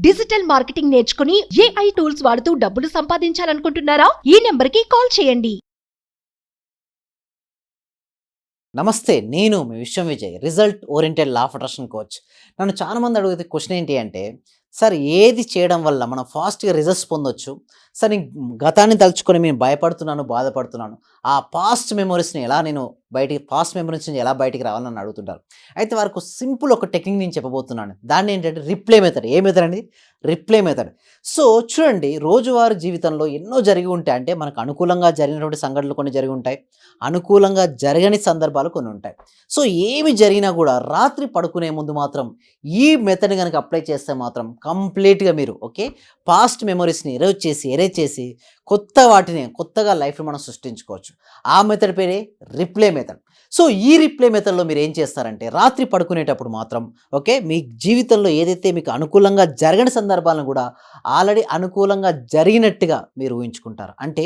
Digital marketing నేర్చుకుని AI tools వాడుతూ డబ్బులు సంపాదించాలనుకుంటున్నారా? ఈ నెంబర్కి కాల్ చేయండి. నమస్తే, నేను మీ విశ్వం Vijay, result oriented law of attraction coach. నన్ను చాలామంది అడిగితే క్వశ్చన్ ఏంటి అంటే, సార్ ఏది చేయడం వల్ల మనం ఫాస్ట్గా రిజల్ట్స్ పొందొచ్చు? సార్ నేను గతాన్ని తలుచుకొని నేను భయపడుతున్నాను, బాధపడుతున్నాను, ఆ పాస్ట్ మెమరీస్ని ఎలా నేను పాస్ట్ మెమరీస్ నుంచి ఎలా బయటికి రావాలని అడుగుతుంటారు. అయితే వారికి సింపుల్ ఒక టెక్నిక్ నేను చెప్పబోతున్నాను. దాన్ని ఏంటంటే రిప్లే మెథడ్. ఏ మెథడ్ అండి? Replay method. సో చూడండి, రోజువారీ జీవితంలో ఎన్నో జరిగి ఉంటాయి. అంటే మనకు అనుకూలంగా జరిగినటువంటి సంఘటనలు కొన్ని జరిగి ఉంటాయి, అనుకూలంగా జరగని సందర్భాలు కొన్ని ఉంటాయి. సో ఏమి జరిగినా కూడా రాత్రి పడుకునే ముందు మాత్రం ఈ మెథడ్ కనుక అప్లై చేస్తే మాత్రం కంప్లీట్గా మీరు పాస్ట్ మెమరీస్ని ఎరేజ్ చేసి కొత్తగా లైఫ్లో మనం సృష్టించుకోవచ్చు. ఆ మెథడ్ పేరే రిప్లే మెథడ్. సో ఈ రిప్లే మెథడ్లో మీరు ఏం చేస్తారంటే, రాత్రి పడుకునేటప్పుడు మాత్రం మీ జీవితంలో ఏదైతే మీకు అనుకూలంగా జరగని సందర్భాలను కూడా ఆల్రెడీ అనుకూలంగా జరిగినట్టుగా మీరు ఊహించుకుంటారు. అంటే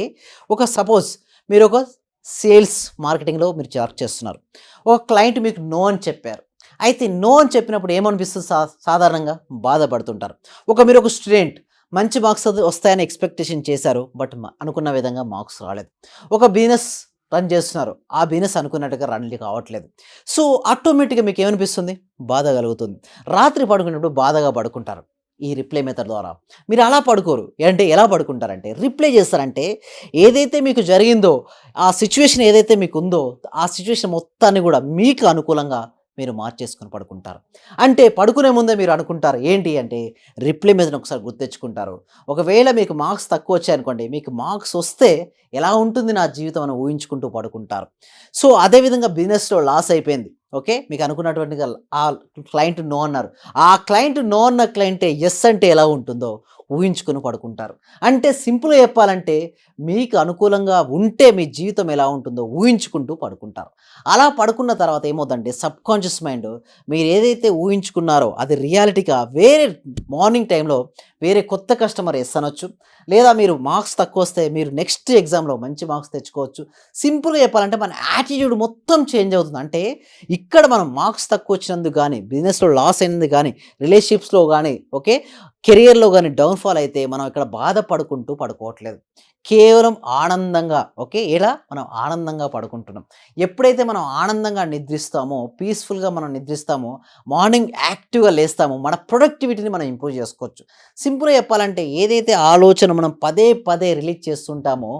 సపోజ్ మీరు సేల్స్ మార్కెటింగ్లో మీరు వర్క్ చేస్తున్నారు. ఒక క్లయింట్ మీకు నో అని చెప్పారు. అయితే నో అని చెప్పినప్పుడు ఏమనిపిస్తుంది? సాధారణంగా బాధపడుతుంటారు. మీరు ఒక స్టూడెంట్, మంచి మార్క్స్ వస్తాయని ఎక్స్పెక్టేషన్ చేశారు, బట్ అనుకున్న విధంగా మార్క్స్ రాలేదు. ఒక బిజినెస్ రన్ చేస్తున్నారు, ఆ బిజినెస్ అనుకున్నట్టుగా రన్ కావట్లేదు. సో ఆటోమేటిక్గా మీకు ఏమనిపిస్తుంది? బాధ కలుగుతుంది. రాత్రి పడుకునేటప్పుడు బాధగా పడుకుంటారు. ఈ రిప్లై మెథడ్ ద్వారా మీరు అలా పడుకోరు. అంటే ఎలా పడుకుంటారంటే, రిప్లై చేస్తారంటే ఏదైతే మీకు జరిగిందో, ఆ సిచ్యువేషన్ ఏదైతే మీకు ఉందో, ఆ సిచ్యువేషన్ మొత్తాన్ని కూడా మీకు అనుకూలంగా మీరు మార్చేసుకొని పడుకుంటారు. అంటే పడుకునే ముందే మీరు అనుకుంటారు ఏంటి అంటే, రిప్లై మెథడ్ ఒకసారి గుర్తెచ్చుకుంటారు. ఒకవేళ మీకు మార్క్స్ తక్కువ వచ్చాయనుకోండి, మీకు మార్క్స్ వస్తే ఎలా ఉంటుంది నా జీవితం అని ఊహించుకుంటూ పడుకుంటారు. సో అదేవిధంగా బిజినెస్లో లాస్ అయిపోయింది, మీకు అనుకున్నటువంటి ఆ క్లయింట్ నో అన్నారు. ఆ క్లయింట్ నో అన్న క్లయింటే ఎస్ అంటే ఎలా ఉంటుందో ఊహించుకొని పడుకుంటారు. అంటే సింపుల్గా చెప్పాలంటే, మీకు అనుకూలంగా ఉంటే మీ జీవితం ఎలా ఉంటుందో ఊహించుకుంటూ పడుకుంటారు. అలా పడుకున్న తర్వాత ఏమవుతుందంటే, సబ్కాన్షియస్ మైండ్ మీరు ఏదైతే ఊహించుకున్నారో అది రియాలిటీగా వేరే మార్నింగ్ టైంలో వేరే కొత్త కస్టమర్ ఎస్ అనొచ్చు, లేదా మీరు మార్క్స్ తక్కువ వస్తే మీరు నెక్స్ట్ ఎగ్జామ్లో మంచి మార్క్స్ తెచ్చుకోవచ్చు. సింపుల్గా చెప్పాలంటే మన యాటిట్యూడ్ మొత్తం చేంజ్ అవుతుంది. అంటే ఇక్కడ మనం మార్క్స్ తక్కువ వచ్చినందుకు కానీ, బిజినెస్లో లాస్ అయినందుకు కానీ, రిలేషన్షిప్స్లో కానీ, కెరియర్లో కానీ డౌన్ఫాల్ అయితే మనం ఇక్కడ బాధపడుకుంటూ పడుకోవట్లేదు. కేవలం ఆనందంగా ఇలా మనం ఆనందంగా పడుకుంటున్నాం. ఎప్పుడైతే మనం ఆనందంగా నిద్రిస్తామో, పీస్ఫుల్గా మనం నిద్రిస్తామో, మార్నింగ్ యాక్టివ్గా లేస్తామో, మన ప్రొడక్టివిటీని మనం ఇంప్రూవ్ చేసుకోవచ్చు. సింపుల్గా చెప్పాలంటే, ఏదైతే ఆలోచన మనం పదే రిలీజ్ చేస్తుంటామో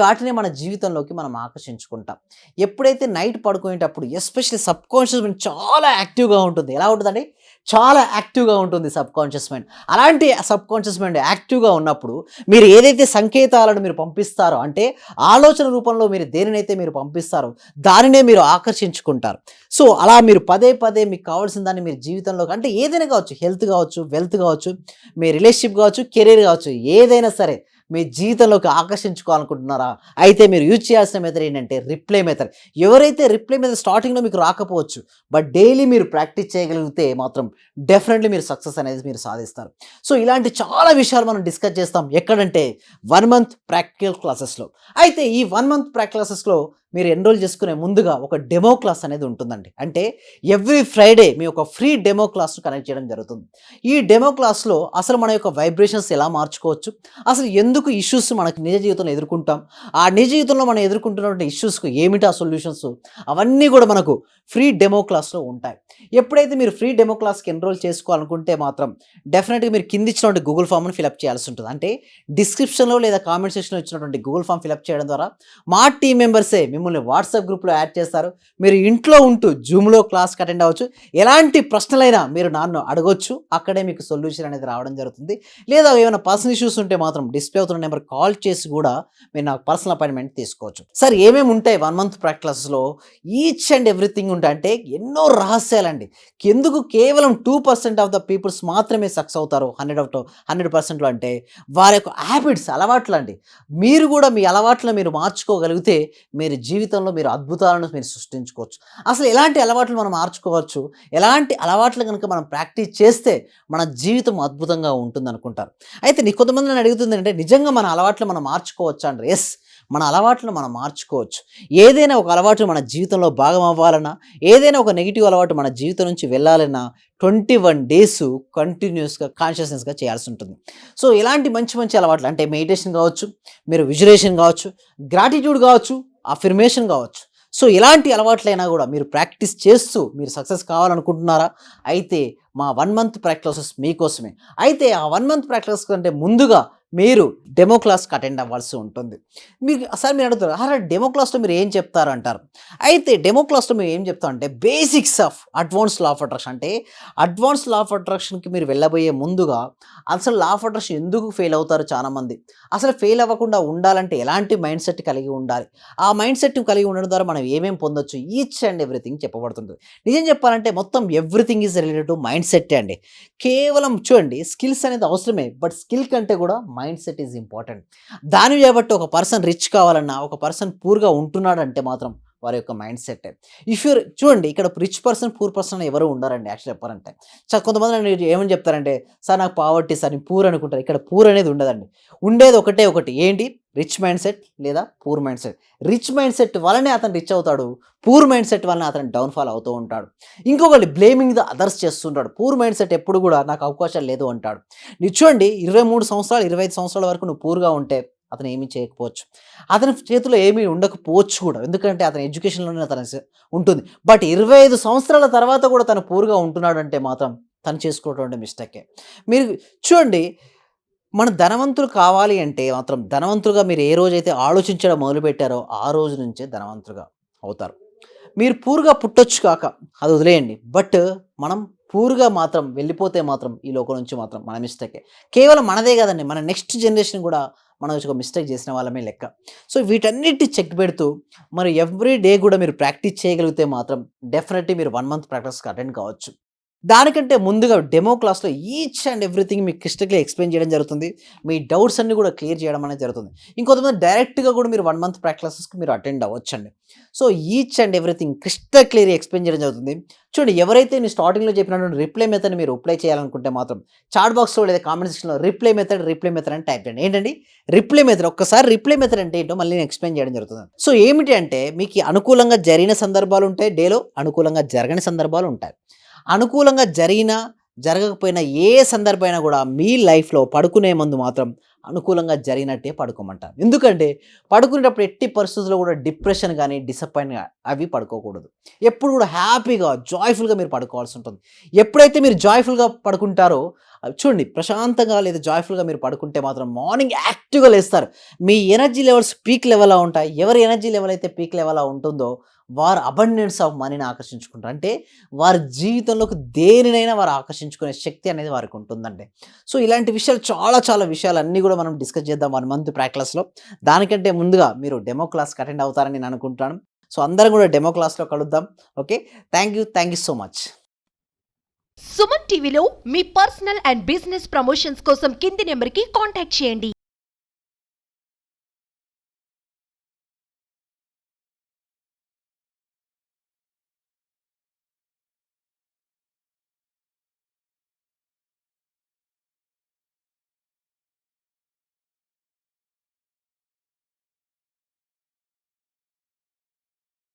వాటిని మన జీవితంలోకి మనం ఆకర్షించుకుంటాం. ఎప్పుడైతే నైట్ పడుకునేటప్పుడు ఎస్పెషల్లీ సబ్కాన్షియస్ మైండ్ చాలా యాక్టివ్గా ఉంటుంది. ఎలా ఉంటుందండి? చాలా యాక్టివ్గా ఉంటుంది సబ్కాన్షియస్ మైండ్. అలాంటి సబ్కాన్షియస్ మైండ్ యాక్టివ్గా ఉన్నప్పుడు మీరు ఏదైతే సంకేతాలను మీరు పంపిస్తారో, అంటే ఆలోచన రూపంలో మీరు దేనినైతే మీరు పంపిస్తారో దానినే మీరు ఆకర్షించుకుంటారు. సో అలా మీరు పదే మీకు కావాల్సిన దాన్ని మీరు జీవితంలో, అంటే ఏదైనా కావచ్చు, హెల్త్ కావచ్చు, వెల్త్ కావచ్చు, మీ రిలేషన్షిప్ కావచ్చు, కెరీర్ కావచ్చు, ఏదైనా సరే మీ జీవితంలోకి ఆకర్షించుకోవాలనుకుంటున్నారా? అయితే మీరు యూజ్ చేయాల్సిన మెథడ్ ఏంటంటే రిప్లై మెథడ్. ఎవరైతే రిప్లై మెథడ్ స్టార్టింగ్లో మీకు రాకపోవచ్చు, బట్ డైలీ మీరు ప్రాక్టీస్ చేయగలిగితే మాత్రం డెఫినెట్లీ మీరు సక్సెస్ అనేది మీరు సాధిస్తారు. సో ఇలాంటి చాలా విషయాలు మనం డిస్కస్ చేస్తాం. ఎక్కడంటే 1 మంత్ ప్రాక్టికల్ క్లాసెస్లో. అయితే ఈ 1 మంత్ ప్రాక్టికల్ క్లాసెస్లో మీరు ఎన్రోల్ చేసుకునే ముందుగా ఒక డెమో క్లాస్ అనేది ఉంటుందండి. అంటే ఎవ్రీ ఫ్రైడే మీ ఒక ఫ్రీ డెమో క్లాస్ను కనెక్ట్ చేయడం జరుగుతుంది. ఈ డెమో క్లాస్లో అసలు మన యొక్క వైబ్రేషన్స్ ఎలా మార్చుకోవచ్చు, అసలు ఎందుకు ఇష్యూస్ మనకు నిజ జీవితంలో ఎదుర్కొంటాం, ఆ నిజ జీవితంలో మనం ఎదుర్కొంటున్నటువంటి ఇష్యూస్కు ఏమిటి ఆ సొల్యూషన్స్, అవన్నీ కూడా మనకు ఫ్రీ డెమో క్లాస్లో ఉంటాయి. ఎప్పుడైతే మీరు ఫ్రీ డెమో క్లాస్కి ఎన్రోల్ చేసుకోవాలనుకుంటే మాత్రం డెఫినెట్గా మీరు కింద ఇచ్చినటువంటి గూగుల్ ఫామ్ను ఫిలప్ చేయాల్సి ఉంటుంది. అంటే డిస్క్రిప్షన్లో లేదా కామెంట్ సెక్షన్లో ఇచ్చినటువంటి గూగుల్ ఫామ్ ఫిలప్ చేయడం ద్వారా మా టీం మెంబర్సే మిమ్మల్ని వాట్సాప్ గ్రూప్లో యాడ్ చేస్తారు. మీరు ఇంట్లో ఉంటూ జూమ్లో క్లాస్కి అటెండ్ అవ్వచ్చు. ఎలాంటి ప్రశ్నలైనా మీరు నన్ను అడగొచ్చు, అక్కడే మీకు సొల్యూషన్ అనేది రావడం జరుగుతుంది. లేదా ఏమైనా పర్సనల్ ఇష్యూస్ ఉంటే మాత్రం డిస్ప్లే అవుతున్న నెంబర్ కాల్ చేసి కూడా మీరు నాకు పర్సనల్ అపాయింట్మెంట్ తీసుకోవచ్చు. సార్ ఏమేమి ఉంటాయి 1 మంత్ ప్రాక్టీస్ క్లాసెస్లో? ఈచ్ అండ్ ఎవ్రీథింగ్ ఉంటాయి. అంటే ఎన్నో రహస్యాలండి. ఎందుకు కేవలం 2% ఆఫ్ ద పీపుల్స్ మాత్రమే సక్సెస్ అవుతారు 100%లో? అంటే వారి యొక్క హ్యాబిట్స్, అలవాట్లు అండి. మీరు కూడా మీ అలవాట్లను మీరు మార్చుకోగలిగితే మీరు జీవితంలో మీరు అద్భుతాలను మీరు సృష్టించుకోవచ్చు. అసలు ఎలాంటి అలవాట్లు మనం మార్చుకోవచ్చు, ఎలాంటి అలవాట్లు కనుక మనం ప్రాక్టీస్ చేస్తే మన జీవితం అద్భుతంగా ఉంటుంది అనుకుంటారు. అయితే కొంతమంది నన్ను అడుగుతుంది అంటే, నిజంగా మన అలవాట్లు మనం మార్చుకోవచ్చా అంటారు. ఎస్, మన అలవాట్లను మనం మార్చుకోవచ్చు. ఏదైనా ఒక అలవాటు మన జీవితంలో భాగం అవ్వాలన్నా, ఏదైనా ఒక నెగెటివ్ అలవాటు మన జీవితం నుంచి వెళ్ళాలన్నా 21 డేస్ కంటిన్యూస్‌గా కాన్షియస్‌నెస్‌గా చేయాల్సి ఉంటుంది. సో, ఇలాంటి మంచి మంచి అలవాట్లు అంటే మెడిటేషన్ కావచ్చు, మీరు విజువలైజేషన్ కావచ్చు, గ్రాటిట్యూడ్ కావచ్చు, అఫర్మేషన్ కావచ్చు. సో, ఇలాంటి అలవాట్లైనా కూడా మీరు ప్రాక్టీస్ చేస్తూ మీరు సక్సెస్ కావాలనుకుంటున్నారా? అయితే మా 1 మంత్ ప్రాక్టీసెస్ మీకోసమే. అయితే ఆ 1 మంత్ ప్రాక్టీస్ కంటే ముందుగా మీరు డెమో క్లాస్‌కి అటెండ్ అవ్వాల్సి ఉంటుంది. మీరు అడుగుతారు, డెమో క్లాస్‌లో మీరు ఏం చెప్తారు అంటారు. అయితే డెమో క్లాస్‌లో మేము ఏం చెప్తాం అంటే basics of advanced law of attraction. అంటే అడ్వాన్స్డ్ లా ఆఫ్ అట్రాక్షన్‌కి మీరు వెళ్ళబోయే ముందుగా అసలు లా ఆఫ్ అట్రాక్షన్ ఎందుకు ఫెయిల్ అవుతారు చాలామంది? అసలు ఫెయిల్ అవ్వకుండా ఉండాలంటే ఎలాంటి మైండ్ సెట్ కలిగి ఉండాలి? ఆ మైండ్ సెట్ కలిగి ఉండడం ద్వారా మనం ఏమేమి పొందొచ్చు? ఈచ్ అండ్ ఎవ్రీథింగ్ చెప్పబడుతుంది. నిజం చెప్పాలంటే మొత్తం everything is related to mind సెట్టే అండి. కేవలం చూడండి, స్కిల్స్ అనేది అవసరమే. బట్ స్కిల్ కంటే కూడా మైండ్ సెట్ ఈజ్ ఇంపార్టెంట్. దాన్ని కాబట్టి ఒక పర్సన్ రిచ్ కావాలన్నా, ఒక పర్సన్ పూర్‌గా ఉంటున్నాడంటే మాత్రం వారి యొక్క మైండ్ సెట్టే. చూడండి, ఇక్కడ రిచ్ పర్సన్, పూర్ పర్సన్ అని ఎవరు ఉండరండి యాక్చువల్లీ చెప్పాలంటే. కొంతమంది నన్ను ఏమని చెప్తారంటే, సార్ నాకు పావర్టీ సార్, నేను పూర్ అనుకుంటారు. ఇక్కడ పూర్ అనేది ఉండదండి. ఉండేది ఒకటే ఒకటి, ఏంటి? రిచ్ మైండ్ సెట్ లేదా poor mind set. Rich mind set వల్లనే అతను రిచ్ అవుతాడు. పూర్ మైండ్ సెట్ వలన అతను డౌన్‌ఫాల్ అవుతూ ఉంటాడు. ఇంకొకటి బ్లేమింగ్ ద అదర్స్ చేస్తుంటాడు. పూర్ మైండ్ సెట్ ఎప్పుడు కూడా నాకు అవకాశాలు లేదు అంటాడు. మీరు చూడండి, 23 సంవత్సరాలు, 25 సంవత్సరాల వరకు నువ్వు పూర్‌గా ఉంటే అతను ఏమీ చేయకపోవచ్చు. అతని చేతిలో ఏమీ ఉండకపోవచ్చు కూడా. ఎందుకంటే అతని ఎడ్యుకేషన్‌లోనే ఉంటుంది. బట్ 25 సంవత్సరాల తర్వాత కూడా తను పూర్‌గా ఉంటున్నాడంటే మాత్రం తను చేసుకోవడం మిస్టేకే. మీరు చూడండి, మన ధనవంతులు కావాలి అంటే మాత్రం ధనవంతులుగా మీరు ఏ రోజైతే ఆలోచించడం మొదలుపెట్టారో ఆ రోజు నుంచే ధనవంతులుగా అవుతారు. మీరు పూర్‌గా పుట్టొచ్చు కాక అది వదిలేయండి. బట్ మనం పూర్‌గా మాత్రం వెళ్ళిపోతే మాత్రం ఈ లోకం నుంచి మాత్రం మన మిస్టేకే. కేవలం మనదే కాదండి, మన నెక్స్ట్ జనరేషన్ కూడా మనం ఒక మిస్టేక్ చేసిన వాళ్ళమే లెక్క. సో, వీటన్నిటి చెక్ పెడుతూ మరి ఎవ్రీ డే కూడా మీరు ప్రాక్టీస్ చేయగలిగితే మాత్రం డెఫినెట్‌లీ మీరు 1 మంత్ ప్రాక్టీస్‌కి అటెండ్ కావచ్చు. దానికంటే ముందుగా డెమో క్లాస్‌లో ఈచ్ అండ్ ఎవ్రీథింగ్ మీకు క్రిస్టల్‌గా ఎక్స్‌ప్లెయిన్ చేయడం జరుగుతుంది. మీ డౌట్స్ అన్నీ కూడా క్లియర్ చేయడం అనేది జరుగుతుంది. ఇంకొంతమంది డైరెక్ట్‌గా కూడా మీరు 1 మంత్ ప్రాక్టీసెస్‌కి మీరు అటెండ్ అవ్వచ్చండి. So, each and everything crystal క్లియర్‌గా ఎక్స్‌ప్లెయిన్ చేయడం జరుగుతుంది. చూడండి, ఎవరైతే నేను స్టార్టింగ్‌లో చెప్పినటువంటి రిప్లై మెథడ్‌ని మీరు అప్లై చేయాలనుకుంటే మాత్రం చాట్ బాక్స్‌లో లేదా కామెంట్ సెక్షన్‌లో రిప్లై మెథడ్ అని టైప్ చేయండి. ఏంటండి రిప్లై మెథడ్? ఒక్కసారి రిప్లై మెథడ్ అంటే ఏంటో మళ్ళీ నేను ఎక్స్‌ప్లెయిన్ చేయడం జరుగుతుంది. సో, ఏమిటి అంటే మీకు అనుకూలంగా జరిగిన సందర్భాలు ఉంటాయి డేలో, అనుకూలంగా జరగని సందర్భాలు ఉంటాయి. అనుకూలంగా జరిగినా, జరగకపోయినా ఏ సందర్భమైనా కూడా మీ లైఫ్‌లో పడుకునే ముందు మాత్రం అనుకూలంగా జరిగినట్టే పడుకోమంటాను. ఎందుకంటే పడుకునేటప్పుడు ఎట్టి పరిస్థితుల్లో కూడా డిప్రెషన్ గాని, డిసప్పాయింట్ అవి పడుకోకూడదు. ఎప్పుడు కూడా హ్యాపీగా, జాయ్‌ఫుల్‌గా మీరు పడుకోవాల్సి ఉంటుంది. ఎప్పుడైతే మీరు జాయ్‌ఫుల్‌గా పడుకుంటారో చూడండి, ప్రశాంతంగా లేదా జాయ్‌ఫుల్‌గా మీరు పడుకుంటే మాత్రం మార్నింగ్ యాక్టివ్‌గా లేస్తారు. మీ ఎనర్జీ లెవెల్స్ పీక్ లెవెల్‌లో ఉంటాయి. ఎవరి ఎనర్జీ లెవెల్ అయితే పీక్ లెవెల్‌లో ఉంటుందో వారు అబండెన్స్ ఆఫ్ మనీని ఆకర్షించుకుంటారు. అంటే వారి జీవితంలోకి దేనినైనా వారు ఆకర్షించుకునే శక్తి అనేది వారికి ఉంటుందండి. సో, ఇలాంటి విషయాలు చాలా చాలా విషయాలన్నీ కూడా మనం డిస్కస్ చేద్దాం 1 మంత్ ప్రాక్టీస్‌లో. దానికంటే ముందుగా మీరు డెమో క్లాస్‌కి అటెండ్ అవుతారని నేను అనుకుంటున్నాను. సో, అందరం కూడా డెమో క్లాస్‌లో కలుద్దాం. Okay. Thank you so much. Suman టీవీలో మీ పర్సనల్ అండ్ బిజినెస్ ప్రమోషన్స్ కోసం కింది నెంబర్కి కాంటాక్ట్ చేయండి.